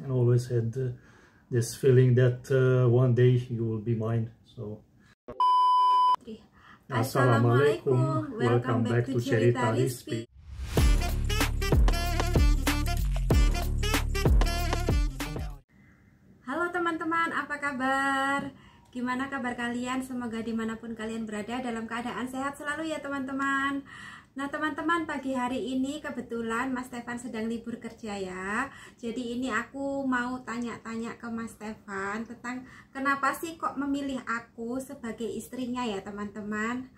and always had this feeling that one day you will be mine. So Assalamualaikum, welcome back to Cerita Rizpi. Halo teman-teman, apa kabar? Gimana kabar kalian? Semoga dimanapun kalian berada dalam keadaan sehat selalu ya teman-teman. Nah teman-teman, pagi hari ini kebetulan Mas Stefan sedang libur kerja ya. Jadi ini aku mau tanya-tanya ke Mas Stefan tentang kenapa sih kok memilih aku sebagai istrinya ya teman-teman.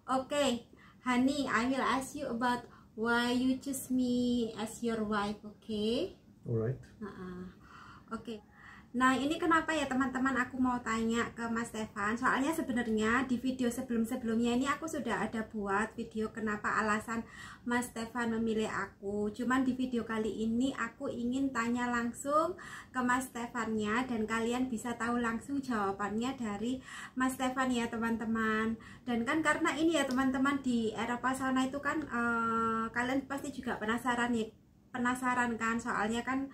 Oke, honey, I will ask you about why you choose me as your wife, okay? Alright. Oke. Nah ini kenapa ya teman-teman aku mau tanya ke Mas Stefan. Soalnya sebenarnya di video sebelum-sebelumnya ini aku sudah ada buat video kenapa alasan Mas Stefan memilih aku. Cuman di video kali ini aku ingin tanya langsung ke Mas Stefannya, dan kalian bisa tahu langsung jawabannya dari Mas Stefan ya teman-teman. Dan kan karena ini ya teman-teman, di Eropa sana itu kan kalian pasti juga penasaran kan, soalnya kan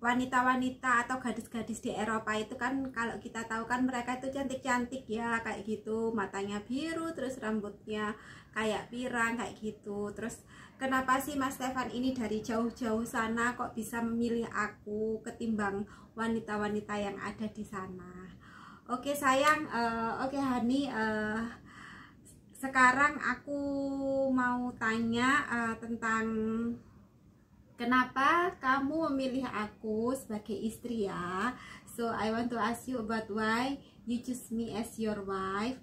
wanita-wanita atau gadis-gadis di Eropa itu kan kalau kita tahu kan mereka itu cantik-cantik ya, kayak gitu, matanya biru, terus rambutnya kayak pirang kayak gitu. Terus kenapa sih Mas Stefan ini dari jauh-jauh sana kok bisa memilih aku ketimbang wanita-wanita yang ada di sana? Oke sayang, oke honey, sekarang aku mau tanya tentang kenapa kamu memilih aku sebagai istri ya. So I want to ask you about why you choose me as your wife.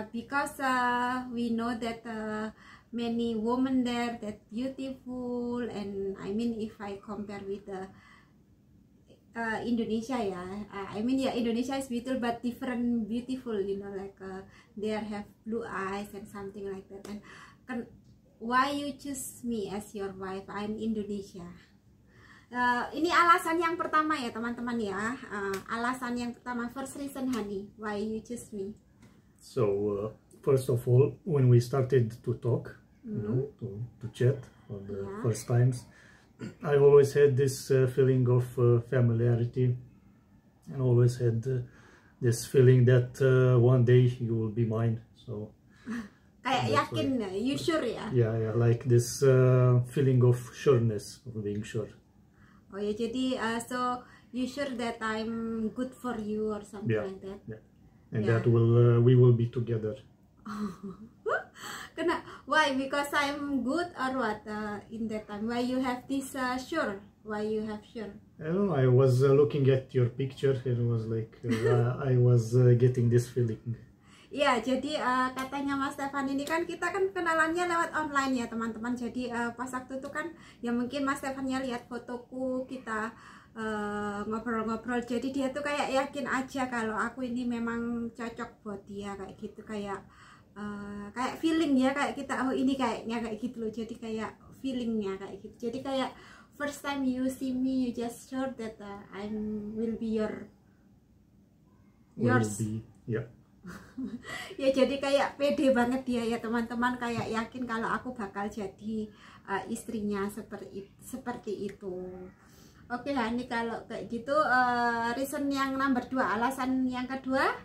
Because we know that many women there that beautiful, and I mean if I compare with Indonesia ya, I mean yeah, Indonesia is beautiful but different beautiful, you know, like they have blue eyes and something like that. And why you choose me as your wife? I'm Indonesia. Ini alasan yang pertama ya teman-teman ya. Alasan yang pertama, first reason honey, why you choose me? So first of all, when we started to talk, you know, to chat for the first times, I always had this feeling of familiarity, and always had this feeling that one day you will be mine. So kayak yakin, you sure ya? Yeah, like this feeling of sureness, of being sure. Oh ya, jadi so you sure that I'm good for you or something like that? Yeah, and that we will be together. Why? Because I'm good or what? In that time, why you have this sure? Why you have sure? I don't know. I was looking at your picture and it was like I was getting this feeling. Ya, jadi katanya Mas Stefan ini kan kita kan kenalannya lewat online ya teman-teman. Jadi pas waktu itu kan ya mungkin Mas Stefannya lihat fotoku, kita ngobrol-ngobrol. Jadi dia tuh kayak yakin aja kalau aku ini memang cocok buat dia, kayak gitu, kayak feeling ya, kayak kita oh ini kayaknya kayak gitu loh. Jadi kayak feelingnya kayak gitu. Jadi kayak first time you see me, you just sure that I will be yours. Yeah. Ya jadi kayak pede banget dia ya teman-teman, kayak yakin kalau aku bakal jadi istrinya seperti itu. Oke ini kalau kayak gitu, reason yang number 2, alasan yang kedua.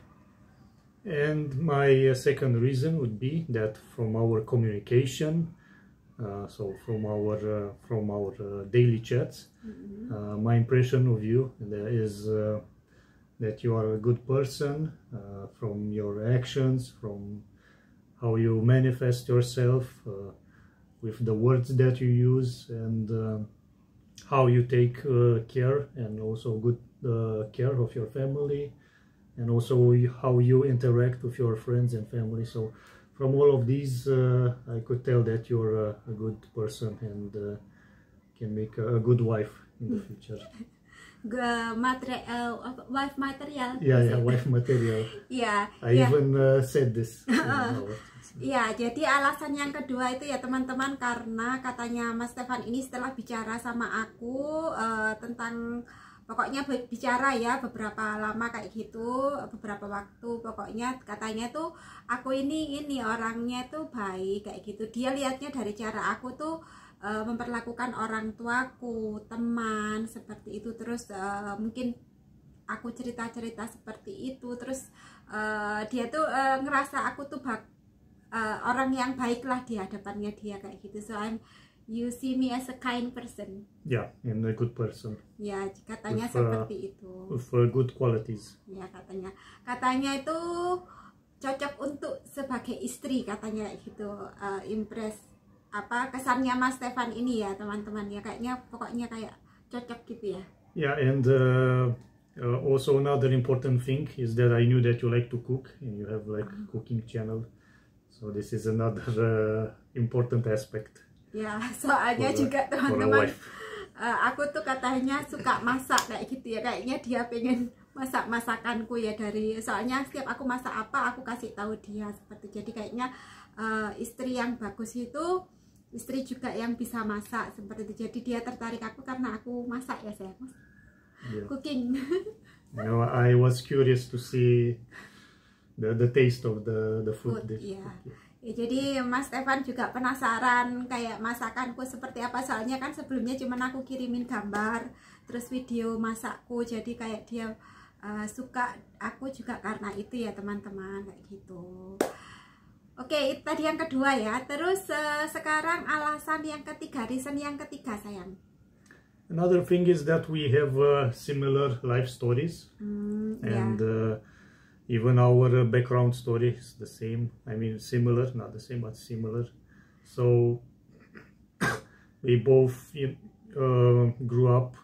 And my second reason would be that from our communication, so from our daily chats, my impression of you is that you are a good person, from your actions, from how you manifest yourself, with the words that you use, and how you take care and also good care of your family, and also how you interact with your friends and family. So from all of these, I could tell that you're a good person and can make a good wife in the future. Wife material. Yeah, wife material. Yeah, I even said this. Ya, jadi alasan yang kedua itu ya teman-teman, karena katanya Mas Stefan ini setelah bicara sama aku tentang, pokoknya bicara ya beberapa lama kayak gitu, beberapa waktu, pokoknya katanya tuh aku ini orangnya tuh baik kayak gitu. Dia lihatnya dari cara aku tuh memperlakukan orang tuaku, teman seperti itu. Terus mungkin aku cerita-cerita seperti itu, terus dia tuh ngerasa aku tuh orang yang baik lah di hadapannya dia kayak gitu. So you see me as a kind person. Yeah, and a good person. Ya, katanya seperti itu. With good qualities. Ya, katanya itu cocok untuk sebagai istri, katanya gitu. Impress apa kesannya Mas Stefan ini ya teman-teman ya, kayaknya pokoknya kayak cocok gitu ya. Yeah, and also another important thing is that I knew that you like to cook and you have like cooking channel. So this is another important aspect. Ya, soalnya juga teman-teman, aku tuh katanya suka masak kayak gitu ya. Kayaknya dia pengen masak masakanku ya, soalnya setiap aku masak apa aku kasih tahu dia seperti. Jadi kayaknya istri yang bagus itu istri juga yang bisa masak seperti itu. Jadi dia tertarik aku karena aku masak ya sayang. Yeah. Cooking. You know, I was curious to see the taste of the food. Yeah. Ya, jadi Mas Stefan juga penasaran kayak masakanku seperti apa, soalnya kan sebelumnya cuma aku kirimin gambar terus video masakku, jadi kayak dia suka aku juga karena itu ya teman-teman kayak gitu. Oke, itu tadi yang kedua ya. Terus sekarang alasan yang ketiga, reason yang ketiga sayang. Another thing is that we have similar life stories and even our background story is the same. I mean, similar, not the same, but similar. So we both grew up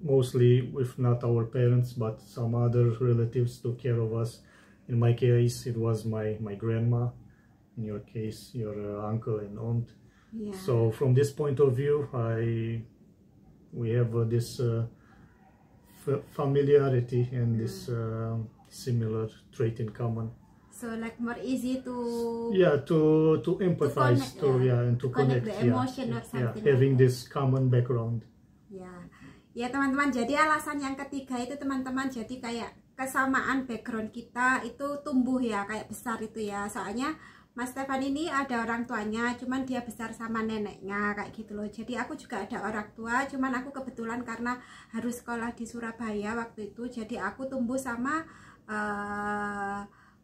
mostly with not our parents, but some other relatives took care of us. In my case, it was my grandma. In your case, your uncle and aunt. Yeah. So from this point of view, we have this familiarity and this similar trait in common. So like more easy to to empathize, to connect the emotion or something. Having this common background. Ya teman-teman, jadi alasan yang ketiga itu teman-teman, jadi kayak kesamaan background kita itu tumbuh ya, kayak besar itu ya. Soalnya Mas Stefan ini ada orang tuanya, cuman dia besar sama neneknya kayak gitu loh. Jadi aku juga ada orang tua, cuman aku kebetulan karena harus sekolah di Surabaya waktu itu, jadi aku tumbuh sama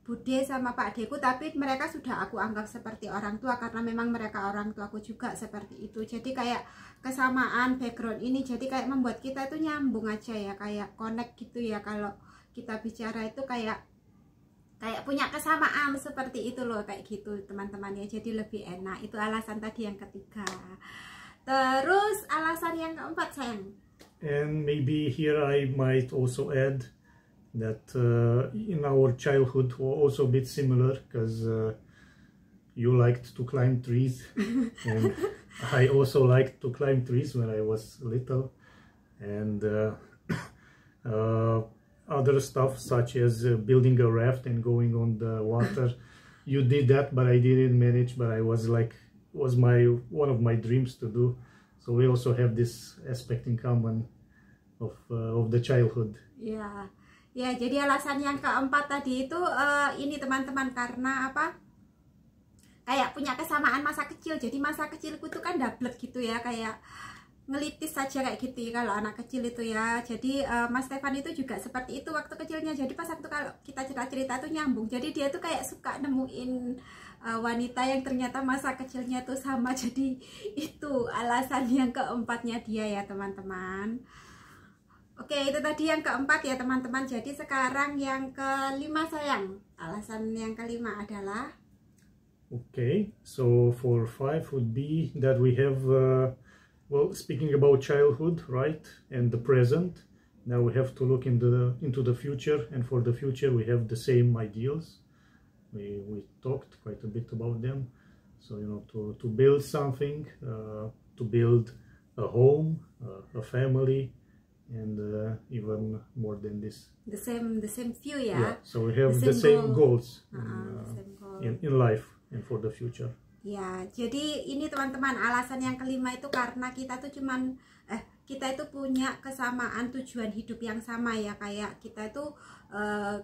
Bude sama Pak Deku, tapi mereka sudah aku anggap seperti orang tua karena memang mereka orang tuaku juga seperti itu. Jadi kayak kesamaan background ini jadi kayak membuat kita itu nyambung aja ya, kayak connect gitu ya. Kalau kita bicara itu kayak punya kesamaan seperti itu loh, kayak gitu teman-teman ya, jadi lebih enak. Itu alasan tadi yang ketiga. Terus alasan yang keempat sayang, and maybe here I might also add that in our childhood were also a bit similar, because you liked to climb trees and I also liked to climb trees when I was little, and other stuff such as building a raft and going on the water. You did that, but I didn't manage, but I was like, one of my dreams to do. So we also have this aspect in common of the childhood. Ya, jadi alasan yang keempat tadi itu ini teman-teman, karena apa? Kayak punya kesamaan masa kecil. Jadi masa kecilku tuh kan double gitu ya, kayak ngelitis saja kayak gitu ya, kalau anak kecil itu ya. Jadi Mas Stefan itu juga seperti itu waktu kecilnya. Jadi pas waktu kalau kita cerita-cerita tuh nyambung. Jadi dia tuh kayak suka nemuin wanita yang ternyata masa kecilnya tuh sama. Jadi itu alasan yang keempatnya dia ya teman-teman. Oke, itu tadi yang keempat ya teman-teman. Jadi sekarang yang kelima sayang. Alasan yang kelima adalah, okay, so for 5 would be that we have well, speaking about childhood, right, and the present, now we have to look into the future, and for the future we have the same ideals. We talked quite a bit about them. So, you know, to build something, to build a home, a family, and even more than this. The same view ya. Yeah, so we have the same goals in life and for the future. Ya, jadi ini teman-teman alasan yang kelima itu karena kita tuh cuman kita itu punya kesamaan tujuan hidup yang sama ya, kayak kita itu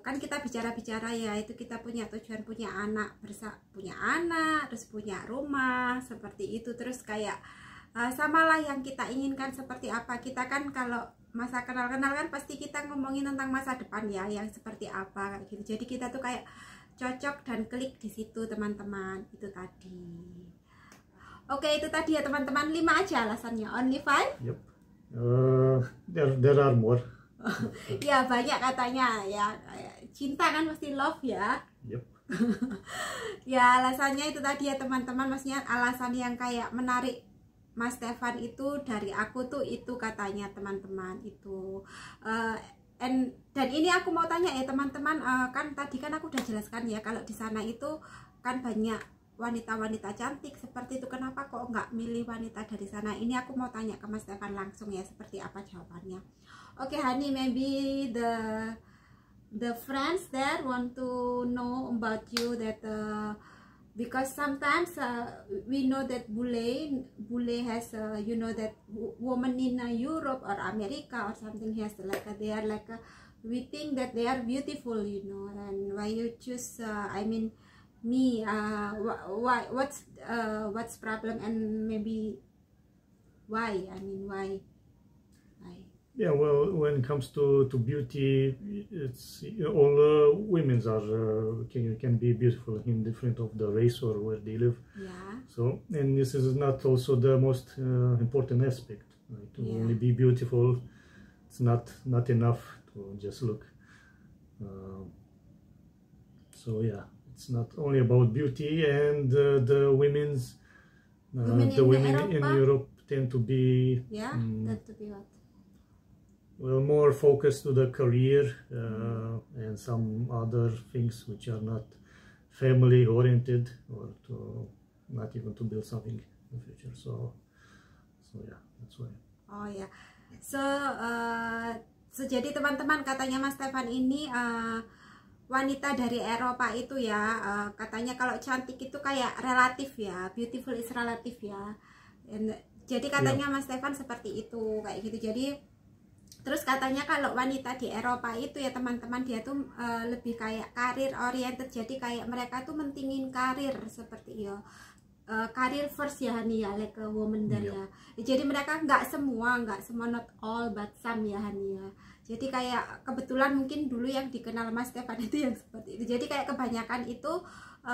kan kita bicara-bicara ya, itu kita punya tujuan, punya anak, terus punya rumah seperti itu, terus kayak samalah yang kita inginkan seperti apa. Kita kan kalau masa kenal-kenal kan pasti kita ngomongin tentang masa depan ya, yang seperti apa kayak gitu. Jadi kita tuh kayak cocok dan klik di situ teman-teman, itu tadi. Oke, itu tadi ya teman-teman, 5 aja alasannya, only 5? Yep. There are more. Ya banyak katanya ya, cinta kan mesti love ya. Yep. Ya alasannya itu tadi ya teman-teman, maksudnya alasan yang kayak menarik Mas Stefan itu dari aku tuh itu katanya teman-teman itu. Dan ini aku mau tanya ya teman-teman, kan tadi kan aku udah jelaskan ya kalau di sana itu kan banyak wanita-wanita cantik seperti itu, kenapa kok nggak milih wanita dari sana? Ini aku mau tanya ke Mas Stefan langsung ya, seperti apa jawabannya. Oke, Hani, maybe the friends there want to know about you, that because sometimes we know that bule has you know that woman in Europe or America or something has like they are like we think that they are beautiful, you know, and why you choose I mean me, what's problem, and maybe why, I mean why. Yeah, well, when it comes to beauty, it's all women are can be beautiful in different of the race or where they live. Yeah. So, and this is not also the most important aspect. Right? To only be beautiful, it's not enough to just look. So yeah, it's not only about beauty, and the women in Europe tend to be tend to be what? Well, more focused to the career and some other things which are not family oriented, or to not even to build something in the future. So yeah, that's why. Oh ya, so jadi teman-teman, katanya Mas Stefan ini wanita dari Eropa itu ya, katanya kalau cantik itu kayak relatif ya, beautiful is relatif ya. Jadi katanya Mas Stefan seperti itu, kayak gitu. Jadi terus katanya kalau wanita di Eropa itu ya teman-teman, dia tuh lebih kayak karir oriented, jadi kayak mereka tuh mentingin karir seperti ya, karir first ya Hani ya, like a woman there ya. Jadi mereka nggak semua, not all but some ya Hani ya. Jadi kayak kebetulan mungkin dulu yang dikenal Mas Stefan itu yang seperti itu. Jadi kayak kebanyakan itu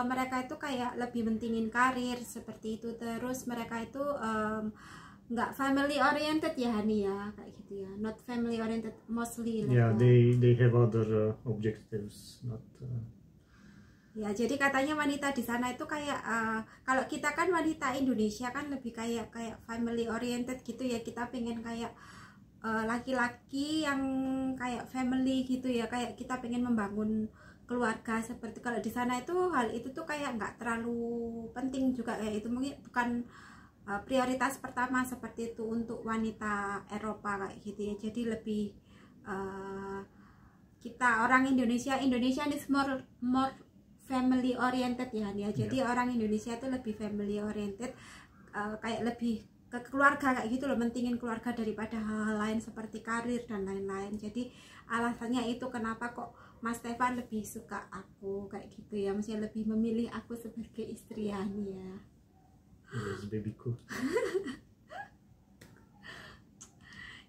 mereka itu kayak lebih mentingin karir seperti itu. Terus mereka itu nggak family oriented ya Hani ya, kayak gitu ya, not family oriented mostly like they have other objectives, not ya. Jadi katanya wanita di sana itu kayak kalau kita kan wanita Indonesia kan lebih kayak family oriented gitu ya, kita pengen kayak laki-laki yang kayak family gitu ya, kayak kita pengen membangun keluarga seperti. Kalau di sana itu hal itu tuh kayak nggak terlalu penting juga, kayak itu mungkin bukan prioritas pertama seperti itu untuk wanita Eropa kayak gitu ya. Jadi lebih kita orang Indonesia is more family oriented ya. Jadi orang Indonesia itu lebih family oriented, kayak lebih ke keluarga kayak gitu loh, mentingin keluarga daripada hal-hal lain seperti karir dan lain-lain. Jadi alasannya itu kenapa kok Mas Stefan lebih suka aku kayak gitu ya, maksudnya lebih memilih aku sebagai istri ya. Yes, babyku.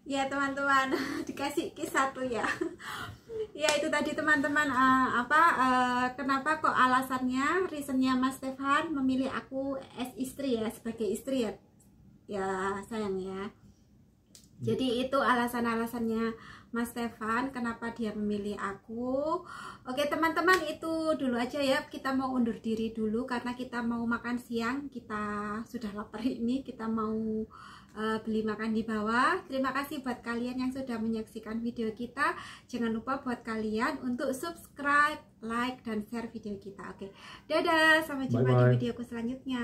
Ya teman-teman, dikasih kisah tuh ya. Ya itu tadi teman-teman, kenapa kok alasannya, reasonnya Mas Stefan memilih aku as istri ya, sebagai istri ya. Ya sayang ya. Jadi itu alasan-alasannya Mas Stefan kenapa dia memilih aku. Oke teman-teman, itu dulu aja ya, kita mau undur diri dulu karena kita mau makan siang, kita sudah lapar ini, kita mau beli makan di bawah. Terima kasih buat kalian yang sudah menyaksikan video kita. Jangan lupa buat kalian untuk subscribe, like, dan share video kita. Oke, dadah, sampai jumpa di videoku selanjutnya.